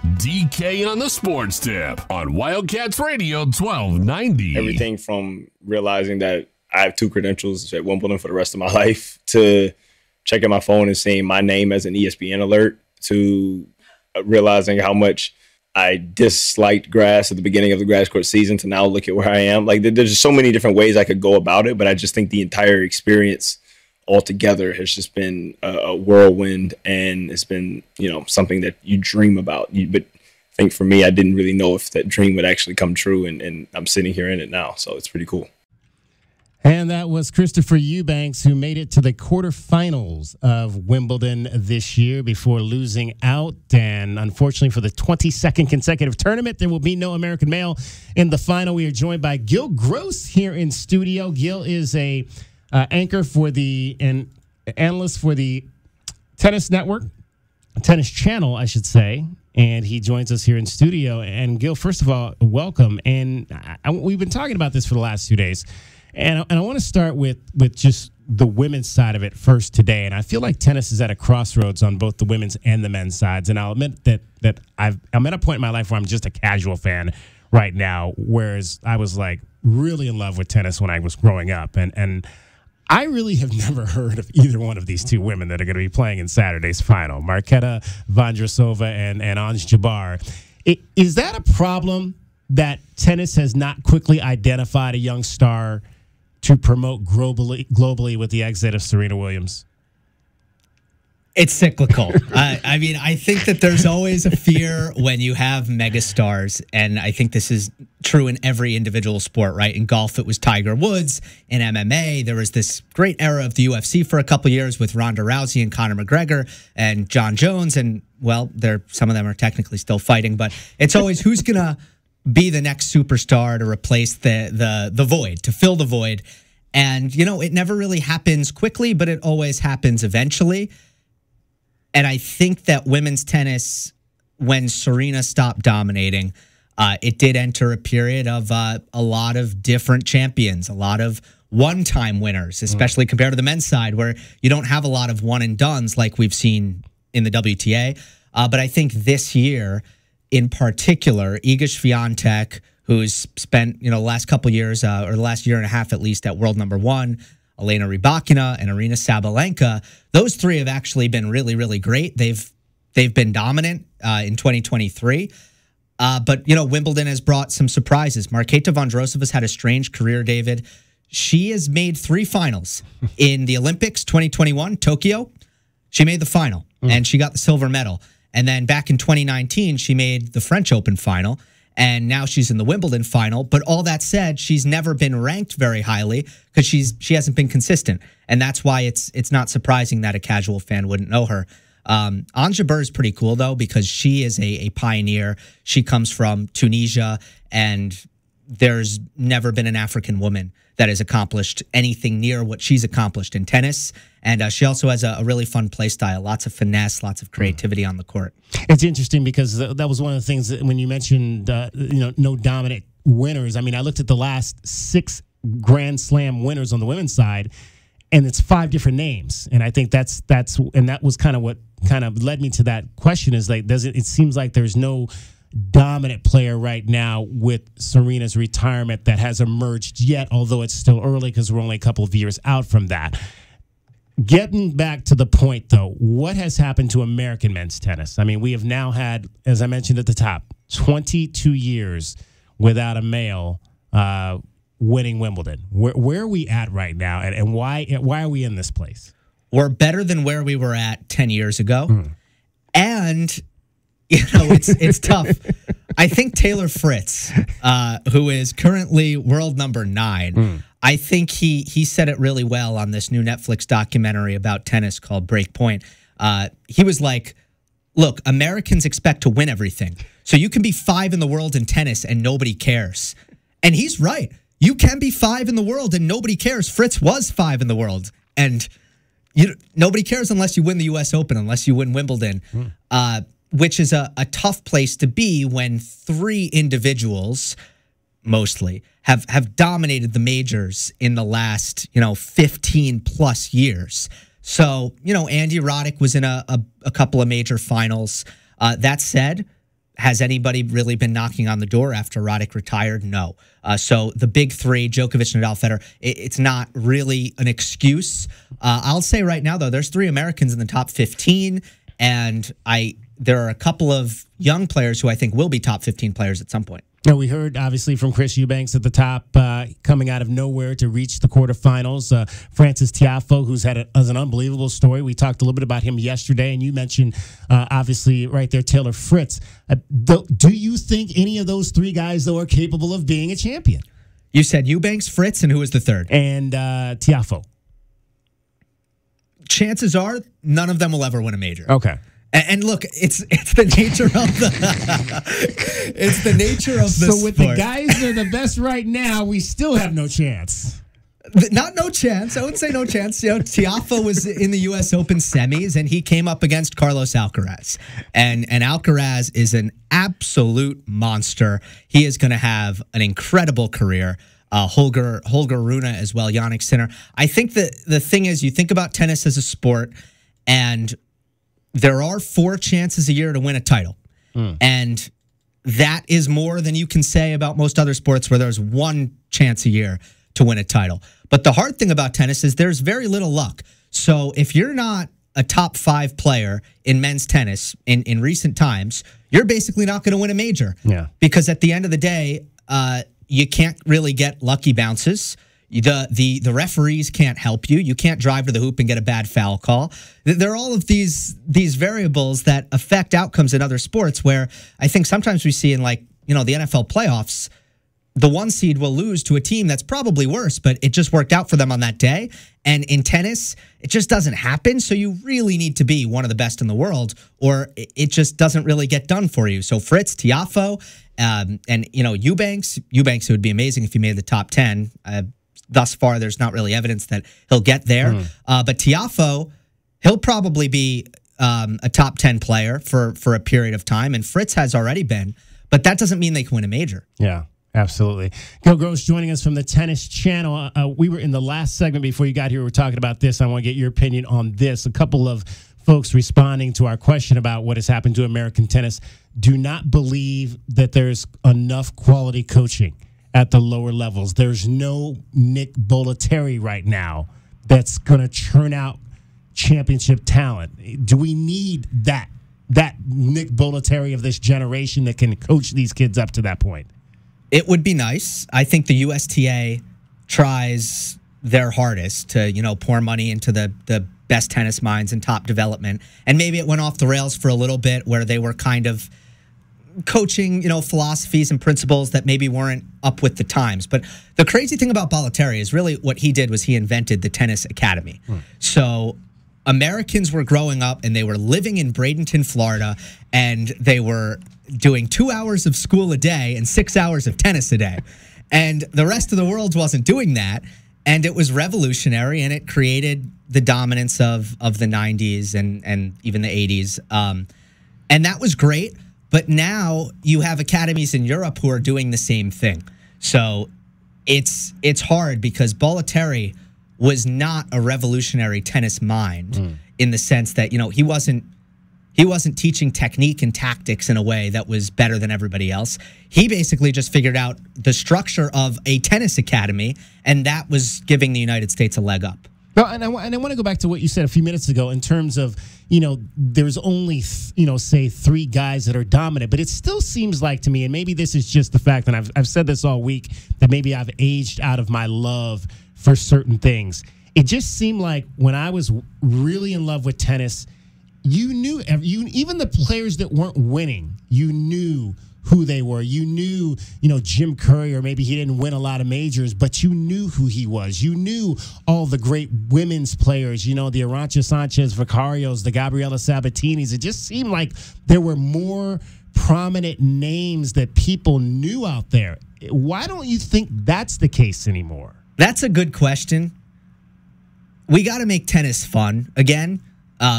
DK on the Sports Tip on Wildcats Radio 1290. Everything from realizing that I have 2 credentials at Wimbledon for the rest of my life to checking my phone and seeing my name as an ESPN alert to realizing how much I disliked grass at the beginning of the grass court season to now look at where I am. Like, there's just so many different ways I could go about it, but I just think the entire experience altogether has just been a whirlwind, and it's been, something that you dream about. But I think for me, I didn't really know if that dream would actually come true, and I'm sitting here in it now, so it's pretty cool. And that was Christopher Eubanks, who made it to the quarterfinals of Wimbledon this year before losing out. And unfortunately, for the 22nd consecutive tournament, there will be no American male in the final. We are joined by Gill Gross here in studio. Gill is a anchor for and analyst for the Tennis Network, Tennis Channel, I should say. And he joins us here in studio. And Gill, first of all, welcome. And we've been talking about this for the last 2 days. And I want to start with just the women's side of it first today. And I feel like tennis is at a crossroads on both the women's and the men's sides. And I'll admit that I'm at a point in my life where I'm just a casual fan right now, whereas I was like really in love with tennis when I was growing up. And I really have never heard of either one of these 2 women that are going to be playing in Saturday's final, Marketa Vondrousova and Ons Jabeur. Is that a problem that tennis has not quickly identified a young star to promote globally with the exit of Serena Williams? It's cyclical. I think that there's always a fear when you have megastars, and I think this is true in every individual sport, right? In golf, it was Tiger Woods. In MMA, there was this great era of the UFC for a couple years with Ronda Rousey and Conor McGregor and John Jones, and, well, some of them are technically still fighting, but it's always who's going to be the next superstar to replace the void, to fill the void. And, it never really happens quickly, but it always happens eventually. And I think that women's tennis, when Serena stopped dominating, it did enter a period of a lot of different champions, a lot of one-time winners, especially compared to the men's side, where you don't have a lot of one-and-dones like we've seen in the WTA. But I think this year, in particular, Iga Swiatek, who's spent the last couple years, or the last year and a half at least, at world number 1, Elena Rybakina and Aryna Sabalenka, those 3 have actually been really, really great. They've been dominant in 2023. But Wimbledon has brought some surprises. Marketa Vondrousova's had a strange career, David. She has made 3 finals in the Olympics 2021, Tokyo. She made the final and she got the silver medal. And then back in 2019, she made the French Open final, and now she's in the Wimbledon final. But all that said, she's never been ranked very highly because she hasn't been consistent, and that's why it's not surprising that a casual fan wouldn't know her. Ons Jabeur is pretty cool though, because she is a pioneer. She comes from Tunisia, and there's never been an African woman that has accomplished anything near what she's accomplished in tennis. And she also has a really fun play style, lots of finesse, lots of creativity on the court. It's interesting because that was one of the things that when you mentioned, no dominant winners. I mean, I looked at the last 6 Grand Slam winners on the women's side, and it's 5 different names. And I think that was kind of what kind of led me to that question is like, it seems like there's no dominant player right now with Serena's retirement that has emerged yet, although it's still early because we're only a couple of years out from that. Getting back to the point, though, what has happened to American men's tennis? I mean, we have now had, as I mentioned at the top, 22 years without a male winning Wimbledon. Where are we at right now, and why are we in this place? We're better than where we were at 10 years ago, and it's tough. I think Taylor Fritz, who is currently world number 9, I think he said it really well on this new Netflix documentary about tennis called Breakpoint. He was like, look, Americans expect to win everything. So you can be 5 in the world in tennis and nobody cares. And he's right. You can be 5 in the world and nobody cares. Fritz was 5 in the world. And nobody cares unless you win the U.S. Open, unless you win Wimbledon. Which is a tough place to be when 3 individuals, mostly, have dominated the majors in the last, 15 plus years. So, Andy Roddick was in a couple of major finals. That said, has anybody really been knocking on the door after Roddick retired? No. So the big three, Djokovic, Nadal, Federer, it's not really an excuse. I'll say right now, though, there's 3 Americans in the top 15, and there are a couple of young players who I think will be top 15 players at some point. Now, we heard, obviously, from Chris Eubanks at the top, coming out of nowhere to reach the quarterfinals. Francis Tiafoe, who's had an unbelievable story. We talked a little bit about him yesterday, and you mentioned, obviously, right there, Taylor Fritz. Do you think any of those 3 guys, though, are capable of being a champion? You said Eubanks, Fritz, and who was the third? And Tiafoe. Chances are none of them will ever win a major. Okay. And look, it's the nature of the it's the nature of the So with sport. the guys that are the best right now, we still have no chance. Not no chance. I wouldn't say no chance. You know, Tiafoe was in the U.S. Open semis, and he came up against Carlos Alcaraz. And Alcaraz is an absolute monster. He is going to have an incredible career. Holger Rune as well, Jannik Sinner. I think that the thing is, you think about tennis as a sport, and there are 4 chances a year to win a title. And that is more than you can say about most other sports where there's 1 chance a year to win a title. But the hard thing about tennis is there's very little luck. So if you're not a top 5 player in men's tennis in recent times, you're basically not going to win a major. Yeah. Because at the end of the day, you can't really get lucky bounces. The referees can't help you. You can't drive to the hoop and get a bad foul call. There are all of these variables that affect outcomes in other sports where I think sometimes we see in the NFL playoffs, the 1 seed will lose to a team that's probably worse, but it just worked out for them on that day. And in tennis, it just doesn't happen. So you really need to be one of the best in the world, or it just doesn't really get done for you. So Fritz, Tiafoe, and Eubanks, it would be amazing if he made the top 10. Thus far, there's not really evidence that he'll get there. But Tiafoe, he'll probably be a top 10 player for a period of time, and Fritz has already been. But that doesn't mean they can win a major. Yeah, absolutely. Gill Gross joining us from the Tennis Channel. We were in the last segment before you got here. We were talking about this. I want to get your opinion on this. A couple of folks responding to our question about what has happened to American tennis do not believe that there's enough quality coaching at the lower levels. There's no Nick Bollettieri right now that's going to churn out championship talent. Do we need that Nick Bollettieri of this generation that can coach these kids up to that point? It would be nice. I think the USTA tries their hardest to, pour money into the best tennis minds and top development. And maybe it went off the rails for a little bit where they were kind of coaching, philosophies and principles that maybe weren't up with the times. But the crazy thing about Bollettieri is really what he did was he invented the tennis academy. So Americans were growing up and they were living in Bradenton, Florida, and they were doing 2 hours of school a day and 6 hours of tennis a day. And the rest of the world wasn't doing that. And it was revolutionary, and it created the dominance of the 90s and even the 80s. And that was great. But now you have academies in Europe who are doing the same thing. So it's hard because Bollettieri was not a revolutionary tennis mind in the sense that, he wasn't teaching technique and tactics in a way that was better than everybody else. He basically just figured out the structure of a tennis academy, and that was giving the United States a leg up. No, and I want to go back to what you said a few minutes ago in terms of, there's only, say 3 guys that are dominant. But it still seems like to me, and maybe this is just the fact, and I've said this all week, that maybe I've aged out of my love for certain things. It just seemed like when I was really in love with tennis, you knew, even the players that weren't winning, you knew who they were. You knew, Jim Curry, or maybe he didn't win a lot of majors, but you knew who he was. You knew all the great women's players, the Arantxa Sanchez Vicarios, the Gabriela Sabatinis. It just seemed like there were more prominent names that people knew out there. Why don't you think that's the case anymore? That's a good question. We got to make tennis fun again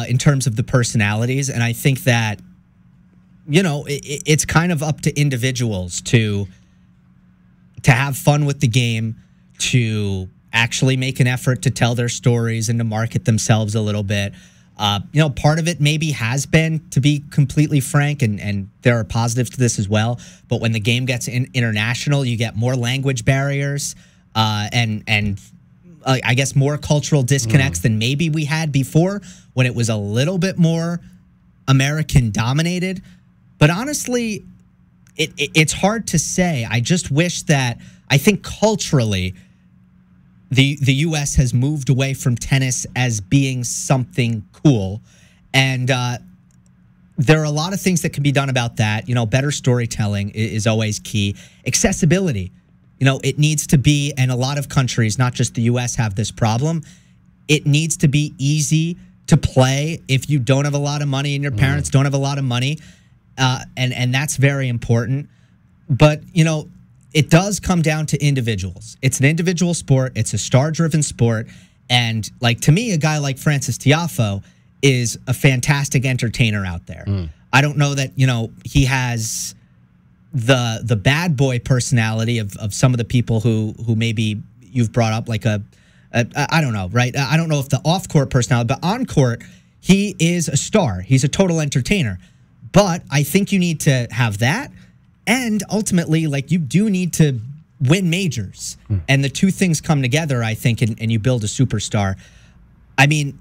in terms of the personalities, and I think that it's kind of up to individuals to have fun with the game, to actually make an effort to tell their stories and to market themselves a little bit. Part of it maybe has been, to be completely frank, and there are positives to this as well. But when the game gets international, you get more language barriers and I guess more cultural disconnects than maybe we had before when it was a little bit more American dominated. But honestly, it's hard to say. I just wish that, I think culturally, the U.S. has moved away from tennis as being something cool. And there are a lot of things that can be done about that. Better storytelling is always key. Accessibility. It needs to be, and a lot of countries, not just the U.S., have this problem. It needs to be easy to play if you don't have a lot of money and your parents don't have a lot of money. And that's very important. But, it does come down to individuals. It's an individual sport. It's a star-driven sport. And, to me, a guy like Francis Tiafoe is a fantastic entertainer out there. I don't know that, he has the bad boy personality of some of the people who maybe you've brought up, like I don't know, right? I don't know if the off-court personality, but on-court, he is a star. He's a total entertainer. But I think you need to have that. And ultimately, you do need to win majors. And the two things come together, I think, and you build a superstar. I mean,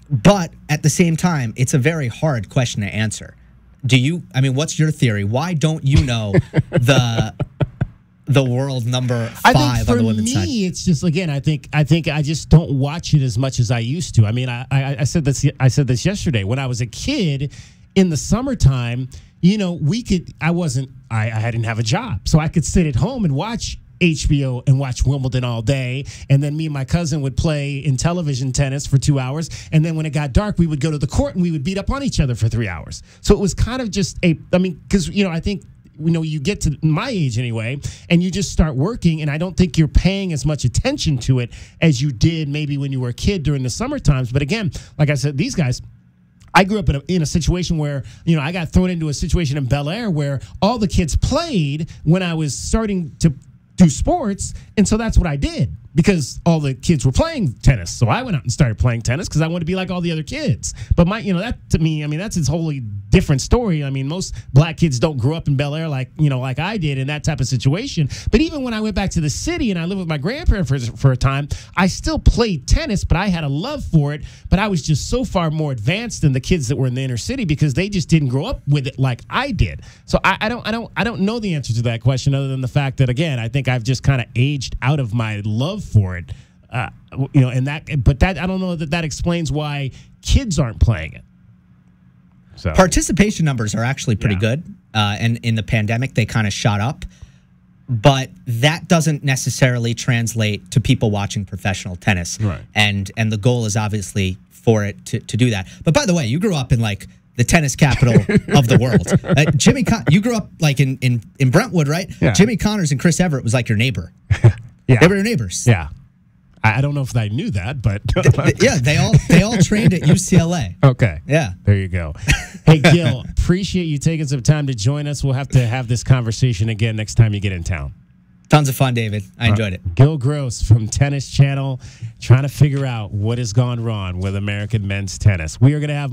but at the same time, it's a very hard question to answer. What's your theory? Why don't you know the world number 5 on the women's side? For me, it's just, again, I think I just don't watch it as much as I used to. I mean, I said this yesterday. When I was a kid in the summertime, I didn't have a job, so I could sit at home and watch HBO and watch Wimbledon all day. And then me and my cousin would play in television tennis for 2 hours. And then when it got dark, we would go to the court and we would beat up on each other for 3 hours. So it was kind of just because, I think, you get to my age anyway, and you just start working, and I don't think you're paying as much attention to it as you did maybe when you were a kid during the summer times. But again, like I said, these guys, I grew up in a situation where, I got thrown into a situation in Bel Air where all the kids played when I was starting to do sports. And so that's what I did, because all the kids were playing tennis. So I went out and started playing tennis because I wanted to be like all the other kids. But that to me, that's a wholly different story. Most black kids don't grow up in Bel Air like I did in that type of situation. But even when I went back to the city and I lived with my grandparents for a time, I still played tennis, but I had a love for it. But I was just so far more advanced than the kids that were in the inner city because they just didn't grow up with it like I did. So I don't know the answer to that question, other than the fact that, again, I think I've just kind of aged out of my love for it. I don't know that explains why kids aren't playing it. So participation numbers are actually pretty good. And in the pandemic, they kind of shot up. But that doesn't necessarily translate to people watching professional tennis. Right. And the goal is obviously for it to do that. But by the way, you grew up in the tennis capital of the world. You grew up in Brentwood, right? Yeah. Jimmy Connors and Chris Everett was like your neighbor. Yeah. They were your neighbors. Yeah. I don't know if I knew that, but yeah, they all trained at UCLA. Okay. Yeah. There you go. Hey, Gill, appreciate you taking some time to join us. We'll have to have this conversation again next time you get in town. Tons of fun, David. I enjoyed it. Gill Gross from Tennis Channel, trying to figure out what has gone wrong with American men's tennis. We are going to have